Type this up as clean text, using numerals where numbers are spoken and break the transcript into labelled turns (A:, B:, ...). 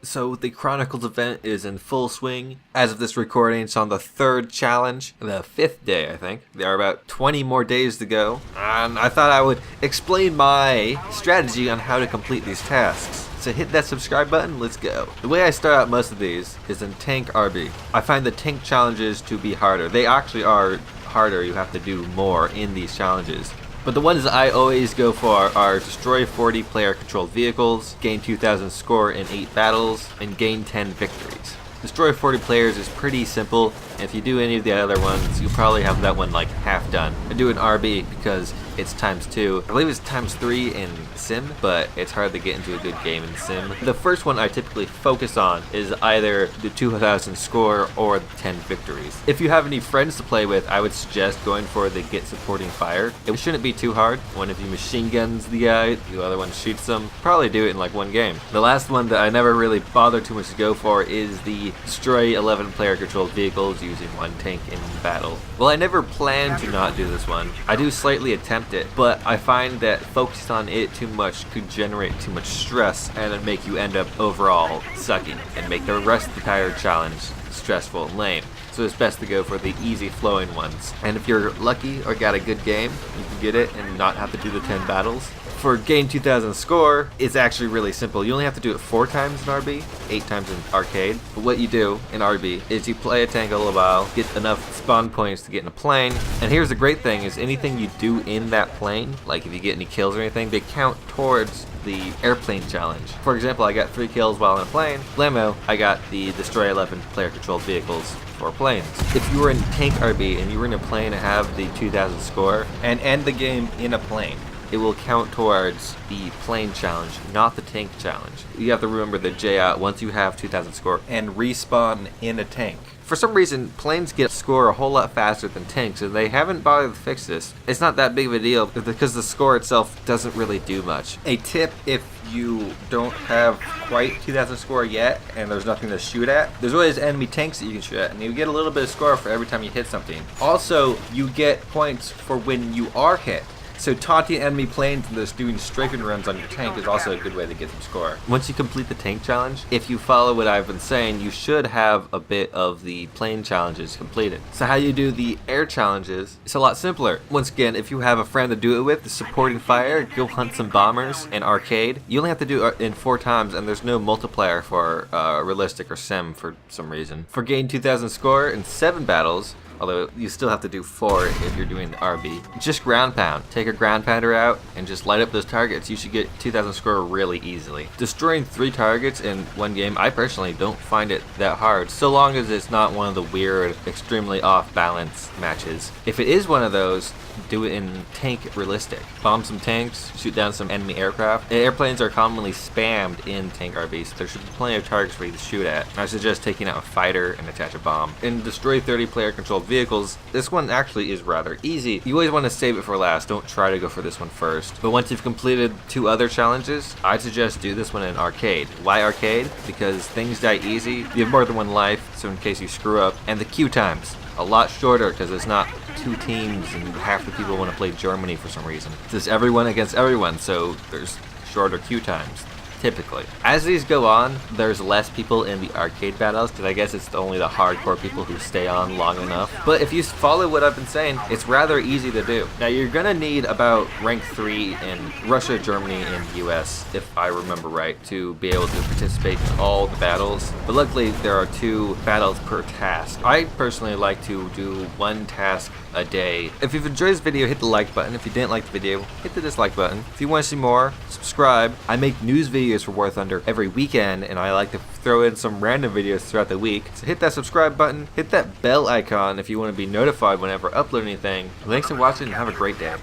A: So the Chronicles event is in full swing. As of this recording, it's on the 3rd challenge, the 5th day, I think. There are about 20 more days to go, and I thought I would explain my strategy on how to complete these tasks. So hit that subscribe button, let's go. The way I start out most of these is in tank RB. I find the tank challenges to be harder. They actually are harder, you have to do more in these challenges. But the ones that I always go for are destroy 40 player-controlled vehicles, gain 2,000 score in 8 battles, and gain 10 victories. Destroy 40 players is pretty simple, and if you do any of the other ones, you'll probably have that one like half done. I do an RB because it's ×2. I believe it's ×3 in Sim, but it's hard to get into a good game in Sim. The first one I typically focus on is either the 2,000 score or the 10 victories. If you have any friends to play with, I would suggest going for the get supporting fire. It shouldn't be too hard. One of you machine guns the guy, the other one shoots them. Probably do it in like one game. The last one that I never really bother too much to go for is the destroy 11 player controlled vehicles using 1 tank in battle. Well, I never planned to not do this one. I do slightly attempt it, but I find that focused on it too much could generate too much stress and it'd make you end up overall sucking and make the rest of the entire challenge stressful and lame. So it's best to go for the easy flowing ones. And if you're lucky or got a good game, you can get it and not have to do the 10 battles. For gain 2,000 score, it's actually really simple. You only have to do it 4 times in RB, 8 times in arcade. But what you do in RB is you play a tank a little while, get enough spawn points to get in a plane, and here's the great thing is anything you do in that plane, like if you get any kills or anything, they count towards the airplane challenge. For example, I got 3 kills while in a plane. Blammo, I got the destroy 11 player controlled vehicles for planes. If you were in tank RB and you were in a plane and have the 2,000 score and end the game in a plane, it will count towards the plane challenge, not the tank challenge. You have to remember the J out once you have 2,000 score and respawn in a tank. For some reason, planes get score a whole lot faster than tanks, and they haven't bothered to fix this. It's not that big of a deal because the score itself doesn't really do much. A tip if you don't have quite 2,000 score yet and there's nothing to shoot at, there's always enemy tanks that you can shoot at, and you get a little bit of score for every time you hit something. Also, you get points for when you are hit. So taunting enemy planes and just doing strafing runs on your tank is also a good way to get some score. Once you complete the tank challenge, if you follow what I've been saying, you should have a bit of the plane challenges completed. So how you do the air challenges, it's a lot simpler. Once again, if you have a friend to do it with, supporting fire, go hunt some bombers in arcade. You only have to do it in 4 times, and there's no multiplier for realistic or sim for some reason. For gain 2,000 score in 7 battles, although you still have to do 4 if you're doing RB. Just ground pound. Take a ground pounder out and just light up those targets. You should get 2,000 score really easily. Destroying 3 targets in one game, I personally don't find it that hard, so long as it's not one of the weird, extremely off-balance matches. If it is one of those, do it in tank realistic. Bomb some tanks, shoot down some enemy aircraft. Airplanes are commonly spammed in tank RB, so there should be plenty of targets for you to shoot at. I suggest taking out a fighter and attach a bomb. In destroy 30 player controlled vehicles, this one actually is rather easy. You always want to save it for last, don't try to go for this one first. But once you've completed 2 other challenges, I'd suggest do this one in arcade. Why arcade? Because things die easy, you have more than 1 life, so in case you screw up, and the queue times. A lot shorter because it's not 2 teams and half the people want to play Germany for some reason. It's just everyone against everyone, so there's shorter queue times. Typically. As these go on, there's less people in the arcade battles because I guess it's only the hardcore people who stay on long enough. But if you follow what I've been saying, it's rather easy to do. Now you're gonna need about rank 3 in Russia, Germany, and US, if I remember right, to be able to participate in all the battles. But luckily there are 2 battles per task. I personally like to do 1 task a day. If you've enjoyed this video, hit the like button. If you didn't like the video, hit the dislike button. If you want to see more, subscribe. I make news videos for War Thunder every weekend, and I like to throw in some random videos throughout the week. So hit that subscribe button, hit that bell icon if you want to be notified whenever I upload anything. Thanks for watching and have a great day.